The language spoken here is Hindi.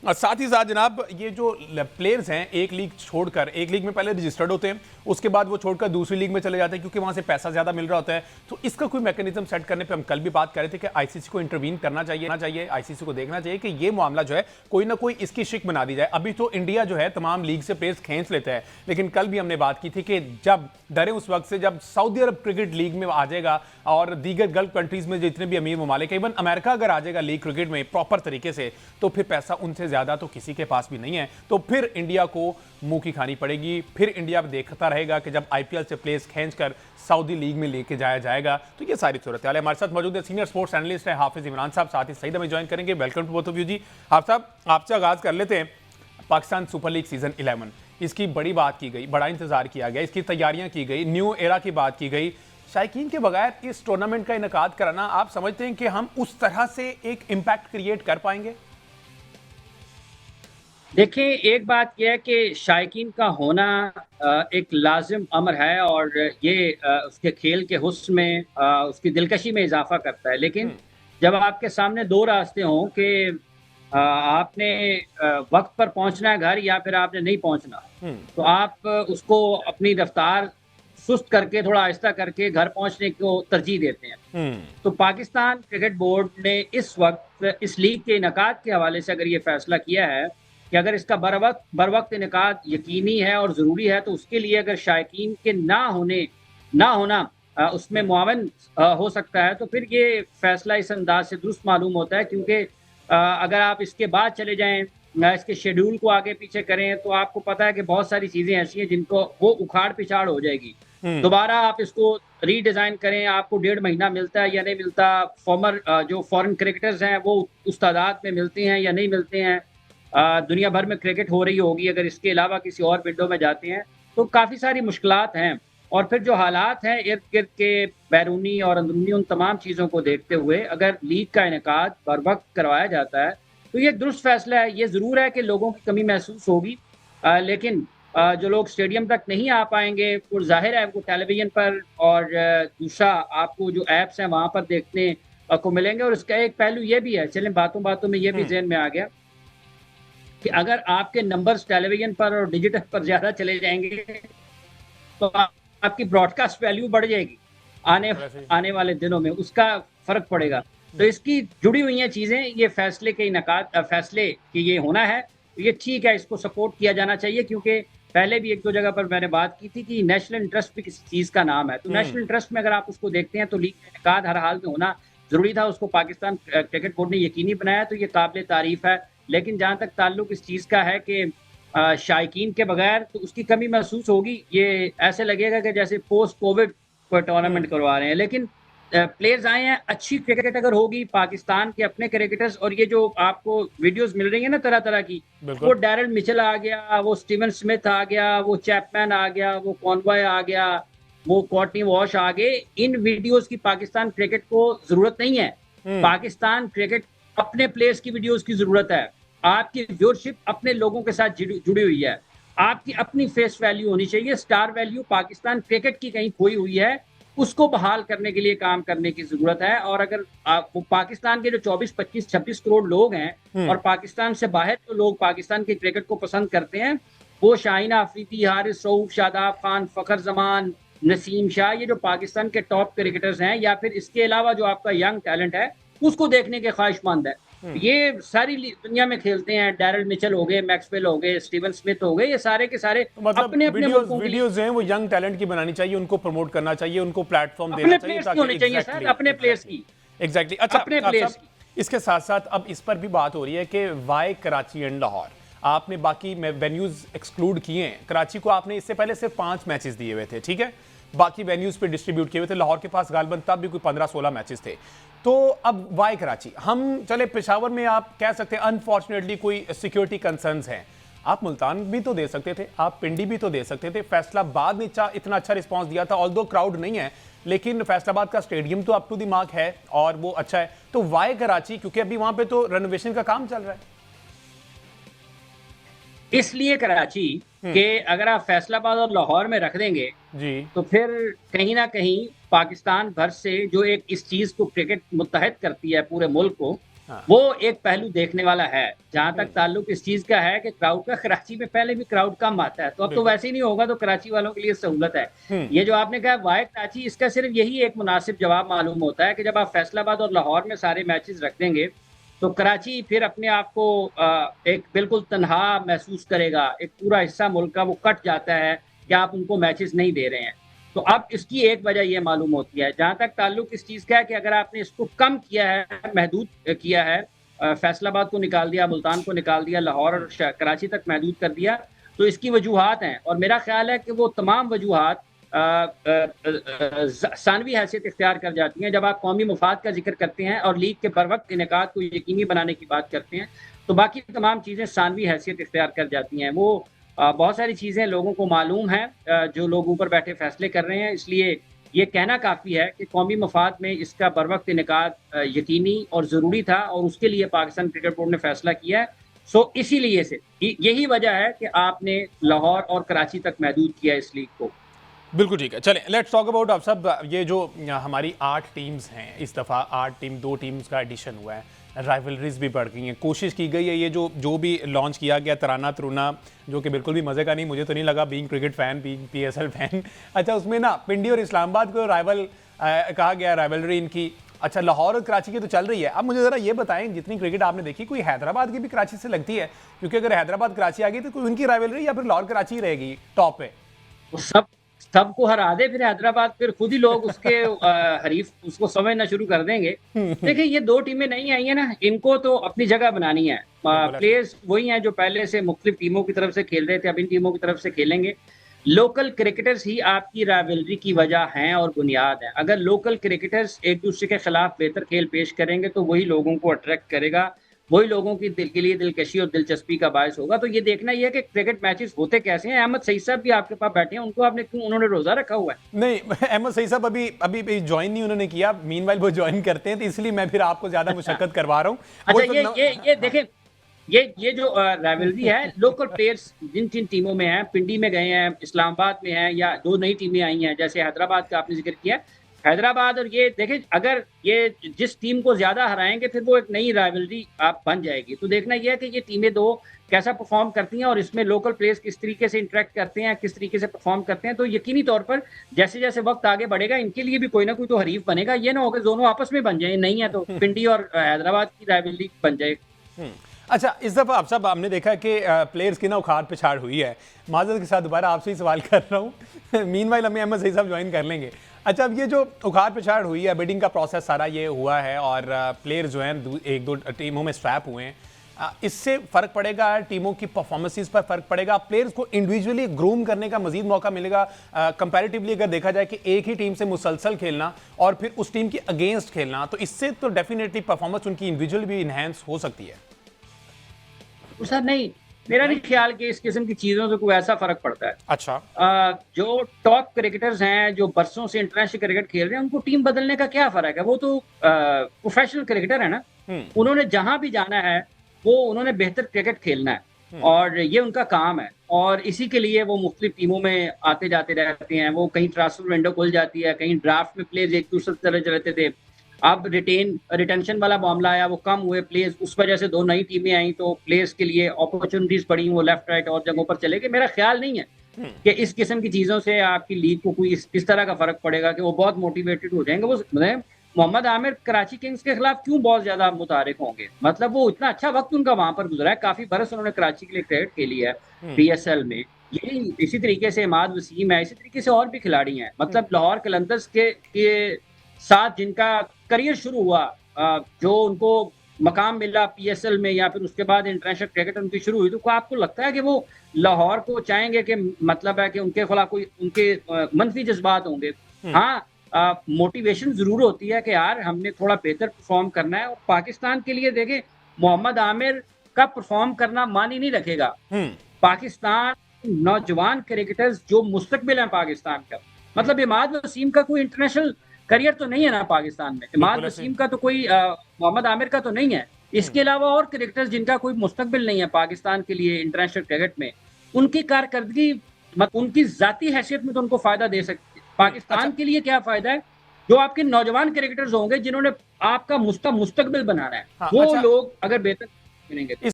और साथ ही साथ जनाब ये जो प्लेयर्स हैं एक लीग छोड़कर, एक लीग में पहले रजिस्टर्ड होते हैं, उसके बाद वो छोड़कर दूसरी लीग में चले जाते हैं क्योंकि वहां से पैसा ज्यादा मिल रहा होता है। तो इसका कोई मैकेनिज्म सेट करने पे हम कल भी बात कर रहे थे कि आईसीसी को इंटरवीन करना चाहिए, आईसीसी को देखना चाहिए कि ये मामला जो है कोई ना कोई इसकी शिक बना दी जाए। अभी तो इंडिया जो है तमाम लीग से प्लेयर्स खींच लेता है, लेकिन कल भी हमने बात की थी कि जब डरे उस वक्त से जब सऊदी अरब क्रिकेट लीग में आ जाएगा और दीगर गल्फ कंट्रीज में जितने भी अमीर ममालिक, इवन अमेरिका अगर आ जाएगा लीग क्रिकेट में प्रॉपर तरीके से, तो फिर पैसा उनसे ज्यादा तो किसी के पास भी नहीं है। तो फिर इंडिया को मुंह की खानी पड़ेगी। फिर इंडिया देखता रहेगा कि जब आईपीएल से प्लेयर्स खींचकर सऊदी लीग में लेके जाया जाएगा। तो ये सारी सूरत हाल है। हमारे साथ मौजूद है सीनियर स्पोर्ट्स एनालिस्ट है हाफिज इमरान साहब, साथ ही सईद हमें ज्वाइन करेंगे। Welcome to both of you ji. आप साहब, आपसे आगाज कर लेते हैं। पाकिस्तान सुपर लीग सीजन 11, इसकी बड़ी बात की गई, बड़ा इंतजार किया गया, इसकी तैयारियां की गई, न्यू एरा की बात की गई। शायकीन के बगैर इस टूर्नामेंट का इनेकाद कराना, आप समझते हैं कि हम उस तरह से एक इम्पैक्ट क्रिएट कर पाएंगे? देखिए, एक बात यह है कि शायकीन का होना एक लाजिम अमर है और ये उसके खेल के हुस्न में, उसकी दिलकशी में इजाफा करता है। लेकिन जब आपके सामने दो रास्ते हों कि आपने वक्त पर पहुंचना है घर या फिर आपने नहीं पहुंचना, तो आप उसको अपनी रफ्तार सुस्त करके, थोड़ा आहिस्ता करके घर पहुंचने को तरजीह देते हैं। तो पाकिस्तान क्रिकेट बोर्ड ने इस वक्त इस लीग के इनेकाद के हवाले से अगर ये फैसला किया है कि अगर इसका बर वक्त इनेकाद यकीनी है और ज़रूरी है, तो उसके लिए अगर शायकीन के ना होना उसमें मुआवन हो सकता है, तो फिर ये फैसला इस अंदाज से दुरुस्त मालूम होता है। क्योंकि अगर आप इसके बाद चले जाएं, इसके शेड्यूल को आगे पीछे करें, तो आपको पता है कि बहुत सारी चीज़ें ऐसी हैं जिनको वो उखाड़ पिछाड़ हो जाएगी। दोबारा आप इसको रीडिज़ाइन करें, आपको 1.5 महीना मिलता है या नहीं मिलता, जो फॉरेन क्रिकेटर्स हैं वो उस तादाद में मिलते हैं या नहीं मिलते हैं, दुनिया भर में क्रिकेट हो रही होगी, अगर इसके अलावा किसी और विंडो में जाते हैं, तो काफ़ी सारी मुश्किलात हैं। और फिर जो हालात हैं इर्द गिर्द के, बैरूनी और अंदरूनी, उन तमाम चीज़ों को देखते हुए अगर लीग का इनेकाद बर वक्त करवाया जाता है, तो ये एक दुरुस्त फैसला है। ये ज़रूर है कि लोगों की कमी महसूस होगी, लेकिन जो लोग स्टेडियम तक नहीं आ पाएंगे, वो ज़ाहिर है वो टेलीविज़न पर और दूसरा आपको जो ऐप्स हैं वहाँ पर देखने को मिलेंगे। और इसका एक पहलू ये भी है, चलें बातों बातों में ये भी ज़हन में आ गया कि अगर आपके नंबर्स टेलीविज़न पर और डिजिटल पर ज़्यादा चले जाएंगे, तो आपकी ब्रॉडकास्ट वैल्यू बढ़ जाएगी। आने वाले दिनों में उसका फ़र्क पड़ेगा। तो इसकी जुड़ी हुई हैं चीज़ें, ये फैसले कि ये होना है, तो ये ठीक है, इसको सपोर्ट किया जाना चाहिए। क्योंकि पहले भी 1-2 जगह पर मैंने बात की थी कि नेशनल इंटरेस्ट भी किसी चीज़ का नाम है। तो नेशनल इंटरेस्ट में अगर आप उसको देखते हैं, तो लीग का इनेकाद हर हाल में होना ज़रूरी था। उसको पाकिस्तान क्रिकेट बोर्ड ने यकीनी बनाया, तो ये काबिल तारीफ़ है। लेकिन जहाँ तक ताल्लुक इस चीज़ का है कि शायकीन के बगैर तो उसकी कमी महसूस होगी। ये ऐसे लगेगा कि जैसे पोस्ट कोविड कोई टूर्नामेंट करवा रहे हैं। लेकिन प्लेयर्स आए हैं, अच्छी क्रिकेट अगर होगी, पाकिस्तान के अपने क्रिकेटर्स, और ये जो आपको वीडियोस मिल रही है ना तरह तरह की, वो डैरल मिचेल आ गया, वो स्टीवन स्मिथ आ गया, वो चैपमैन आ गया, वो कॉनवॉय आ गया, वो कॉर्टनी वॉश आ गए, इन वीडियोस की पाकिस्तान क्रिकेट को जरूरत नहीं है। पाकिस्तान क्रिकेट अपने प्लेयर्स की वीडियोस की जरूरत है। आपकी व्यूअरशिप अपने लोगों के साथ जुड़ी हुई है। आपकी अपनी फेस वैल्यू होनी चाहिए। स्टार वैल्यू पाकिस्तान क्रिकेट की कहीं खोई हुई है, उसको बहाल करने के लिए काम करने की जरूरत है। और अगर वो पाकिस्तान के जो 24, 25, 26 करोड़ लोग हैं और पाकिस्तान से बाहर जो लोग पाकिस्तान के क्रिकेट को पसंद करते हैं, वो शाहीन आफरीदी, हारिस रऊफ, शादाब खान, फखर जमान, नसीम शाह, ये जो पाकिस्तान के टॉप क्रिकेटर्स हैं, या फिर इसके अलावा जो आपका यंग टैलेंट है, उसको देखने के ख्वाहिशमंद है। ये सारी दुनिया में खेलते हैं। डैरल मिचेल हो गए, मैक्सवेल हो गए, स्टीवन स्मिथ हो गए, ये सारे के सारे तो मतलब अपने अपने वीडियोस हैं वो यंग टैलेंट की बनानी चाहिए, उनको प्रमोट करना चाहिए, उनको प्लेटफॉर्म देना चाहिए ताकि होनी चाहिए सर, अपने प्लेयर्स की। एग्जैक्टली। अच्छा, अपने प्लेयर्स की। इसके साथ साथ अब इस पर भी बात हो रही है कि वाई कराची एंड लाहौर, आपने बाकी वेन्यूज एक्सक्लूड किए हैं। कराची को आपने इससे पहले सिर्फ 5 मैचेस दिए हुए थे, ठीक है, बाकी वेन्यूज पे डिस्ट्रीब्यूट किए हुए थे। लाहौर के पास गालबन तब भी कोई 15-16 मैचेस थे। तो अब वाई कराची, हम चले पेशावर में आप कह सकते हैं अनफॉर्चुनेटली कोई सिक्योरिटी कंसर्न्स हैं, आप मुल्तान भी तो दे सकते थे, आप पिंडी भी तो दे सकते थे। फैसलाबाद ने इतना अच्छा रिस्पांस दिया था, ऑल्दो क्राउड नहीं है, लेकिन फैसलाबाद का स्टेडियम तो अप टू द मार्क है और वो अच्छा है। तो वाई कराची, क्योंकि अभी वहां पे तो रेनोवेशन का काम चल रहा है, इसलिए कराची कि अगर आप फैसलाबाद और लाहौर में रख देंगे जी, तो फिर कहीं ना कहीं पाकिस्तान भर से जो एक इस चीज को क्रिकेट मुत्तहद करती है पूरे मुल्क को, वो एक पहलू देखने वाला है। जहां तक ताल्लुक इस चीज का है कि क्राउड का, कराची में पहले भी क्राउड कम आता है, तो अब तो वैसे ही नहीं होगा, तो कराची वालों के लिए सहूलत है। ये जो आपने कहा वाई कराची, इसका सिर्फ यही एक मुनासिब जवाब मालूम होता है कि जब आप फैसलाबाद और लाहौर में सारे मैचेस रख देंगे तो कराची फिर अपने आप को एक बिल्कुल तनहा महसूस करेगा। एक पूरा हिस्सा मुल्क का वो कट जाता है कि आप उनको मैचेस नहीं दे रहे हैं। तो अब इसकी एक वजह ये मालूम होती है। जहां तक ताल्लुक इस चीज का है कि अगर आपने इसको कम किया है, महदूद किया है, फैसलाबाद को निकाल दिया, मुल्तान को निकाल दिया, लाहौर और कराची तक महदूद कर दिया, तो इसकी वजूहात हैं। और मेरा ख्याल है कि वो तमाम वजूहात सानवी हैसियत इख्तियार कर जाती हैं। जब आप कौमी मफाद का जिक्र करते हैं और लीग के बर वक्त इनेकाद को यकीनी बनाने की बात करते हैं, तो बाकी तमाम चीज़ें सानवी हैसियत इख्तियार कर जाती हैं। वो बहुत सारी चीज़ें लोगों को मालूम है, जो लोग ऊपर बैठे फैसले कर रहे हैं। इसलिए ये कहना काफ़ी है कि कौमी मफाद में इसका बर वक्त इनेकाद यकीनी और ज़रूरी था, और उसके लिए पाकिस्तान क्रिकेट बोर्ड ने फैसला किया है। सो इसीलिए से यही वजह है कि आपने लाहौर और कराची तक महदूद किया इस लीग को। बिल्कुल ठीक है, चलें लेट्स टॉक अबाउट आप सब। ये जो हमारी 8 टीम्स हैं, इस दफ़ा 8 टीम, 2 टीम्स का एडिशन हुआ है, राइवलरीज भी बढ़ गई हैं, कोशिश की गई है ये जो भी लॉन्च किया गया तराना तरुना, जो कि बिल्कुल भी मज़े का नहीं, मुझे तो नहीं लगा, being cricket fan, being PSL fan. अच्छा, उसमें ना पिंडी और इस्लामाबाद को राइवल कहा गया, राइवलरी इनकी। अच्छा, लाहौर और कराची की तो चल रही है। अब मुझे ज़रा ये बताएं, जितनी क्रिकेट आपने देखी, कोई हैदराबाद की भी कराची से लगती है? क्योंकि अगर हैदराबाद कराची आ गई तो कोई उनकी राइवलरी या फिर लाहौर कराची ही रहेगी टॉप पे? सब सबको हरा दे फिर हैदराबाद, फिर खुद ही लोग उसके हरीफ उसको समझना शुरू कर देंगे। देखिए, ये 2 टीमें नहीं आई हैं ना, इनको तो अपनी जगह बनानी है। प्लेयर्स वही हैं जो पहले से मुख्तलिफ टीमों की तरफ से खेल रहे थे, अब इन टीमों की तरफ से खेलेंगे। लोकल क्रिकेटर्स ही आपकी राइवलरी की वजह हैं और बुनियाद है। अगर लोकल क्रिकेटर्स एक दूसरे के खिलाफ बेहतर खेल पेश करेंगे तो वही लोगों को अट्रैक्ट करेगा, वही लोगों की दिल के लिए दिलकशी और दिलचस्पी का बायस होगा। तो ये देखना ये है कि क्रिकेट मैचेस होते कैसे हैं। अहमद सईद साहब भी आपके पास बैठे हैं, उनको आपने क्यों, उन्होंने रोजा रखा हुआ है? नहीं, अहमद सईद साहब अभी ज्वाइन नहीं उन्होंने किया, मीनवाइल वो ज्वाइन करते हैं, तो इसलिए मैं फिर आपको ज्यादा मुशक्कत करवा रहा हूँ। अच्छा, ये देखें, ये जो राइवलरी है, लोकल प्लेयर्स जिन जिन टीमों में हैं, पिंडी में गए हैं, इस्लामाबाद में हैं, या 2 नई टीमें आई हैं, जैसे हैदराबाद का आपने जिक्र किया, हैदराबाद, और ये देखें, अगर ये जिस टीम को ज्यादा हराएंगे फिर वो एक नई राइवलरी आप बन जाएगी। तो देखना यह है कि ये टीमें 2 कैसा परफॉर्म करती हैं और इसमें लोकल प्लेयर्स किस तरीके से इंटरेक्ट करते हैं, किस तरीके से परफॉर्म करते हैं। तो यकीनी तौर पर जैसे जैसे वक्त आगे बढ़ेगा, इनके लिए भी कोई ना कोई तो हरीफ बनेगा। ये ना हो कि दोनों आपस में बन जाए, नहीं है तो पिंडी और हैदराबाद की राइवलरी बन जाए। अच्छा, इस दफ़ा आप सब हमने देखा कि प्लेयर्स की ना उखाड़ पिछाड़ हुई है। माजरत के साथ दोबारा आपसे ही सवाल कर रहा हूँ, मीनवाइल हमें अहमद सईद साहब ज्वाइन कर लेंगे। अच्छा, अब ये जो उखाड़ पिछाड़ हुई है, बिडिंग का प्रोसेस सारा ये हुआ है और प्लेयर जो हैं 1-2 टीमों में स्वैप हुए हैं, इससे फ़र्क पड़ेगा, टीमों की परफॉर्मेंसेस पर फ़र्क पड़ेगा, प्लेयर्स को इंडिविजुअली ग्रूम करने का मजीद मौका मिलेगा? कंपैरेटिवली अगर देखा जाए कि एक ही टीम से मुसलसल खेलना और फिर उस टीम के अगेंस्ट खेलना, तो इससे तो डेफिनेटली परफॉर्मेंस उनकी इंडिविजुअल भी इन्हेंस हो सकती है। सर नहीं, मेरा नहीं ख्याल कि इस किस्म की चीजों से कोई ऐसा फर्क पड़ता है। अच्छा, जो टॉप क्रिकेटर्स हैं, जो बरसों से इंटरनेशनल क्रिकेट खेल रहे हैं, उनको टीम बदलने का क्या फर्क है? वो तो प्रोफेशनल क्रिकेटर है ना। उन्होंने जहां भी जाना है वो उन्होंने बेहतर क्रिकेट खेलना है और ये उनका काम है, और इसी के लिए वो मुख्तलिफ टीमों में आते जाते रहते हैं। वो कहीं ट्रांसफर विंडो खुल जाती है, कहीं ड्राफ्ट में प्लेयर्स एक दूसरे तरह रहते थे, अब रिटेंशन वाला मामला आया, वो कम हुए प्लेयर्स, उस वजह से 2 नई टीमें आई, तो प्लेयर्स के लिए अपॉर्चुनिटीज पड़ी, वो लेफ्ट राइट और जगहों पर चले गए। मेरा ख्याल नहीं है कि इस किस्म की चीजों से आपकी लीग को कोई इस तरह का फर्क पड़ेगा कि वो बहुत मोटिवेटेड हो जाएंगे। वो मोहम्मद आमिर कराची किंग्स के खिलाफ क्यों बहुत ज्यादा मुतारिक होंगे? मतलब वो इतना अच्छा वक्त उनका वहां पर गुजरा है, काफी बरस उन्होंने कराची के लिए क्रिकेट खेली है PSL में। यही इसी तरीके से इमाद वसीम है, इसी तरीके से और भी खिलाड़ी हैं। मतलब लाहौर कलंदर्स के साथ जिनका करियर शुरू हुआ, जो उनको मकाम मिला PSL में या फिर उसके बाद इंटरनेशनल क्रिकेट उनकी शुरू हुई, तो आपको लगता है कि वो लाहौर को चाहेंगे कि मतलब है कि उनके खिलाफ कोई उनके मनफी जज्बात होंगे? हाँ, मोटिवेशन जरूर होती है कि यार हमने थोड़ा बेहतर परफॉर्म करना है। और पाकिस्तान के लिए देखें, मोहम्मद आमिर का परफॉर्म करना मानी नहीं रखेगा। पाकिस्तान नौजवान क्रिकेटर्स जो मुस्तकबिल है पाकिस्तान का, मतलब इमाद वसीम का कोई इंटरनेशनल करियर तो नहीं है ना पाकिस्तान में, इमाद वसीम का तो कोई, मोहम्मद आमिर का तो नहीं है। इसके अलावा और क्रिकेटर्स जिनका कोई मुस्तकबिल नहीं है पाकिस्तान के लिए इंटरनेशनल क्रिकेट में, उनकी कारकर्दगी उनकी जाती हैसियत में तो उनको फायदा दे सकती है। पाकिस्तान के लिए क्या फायदा है? जो आपके नौजवान क्रिकेटर्स होंगे जिन्होंने आपका मुस्तकबिल बनाना है, हाँ, वो अच्छा। लोग अगर बेहतर मिलेंगे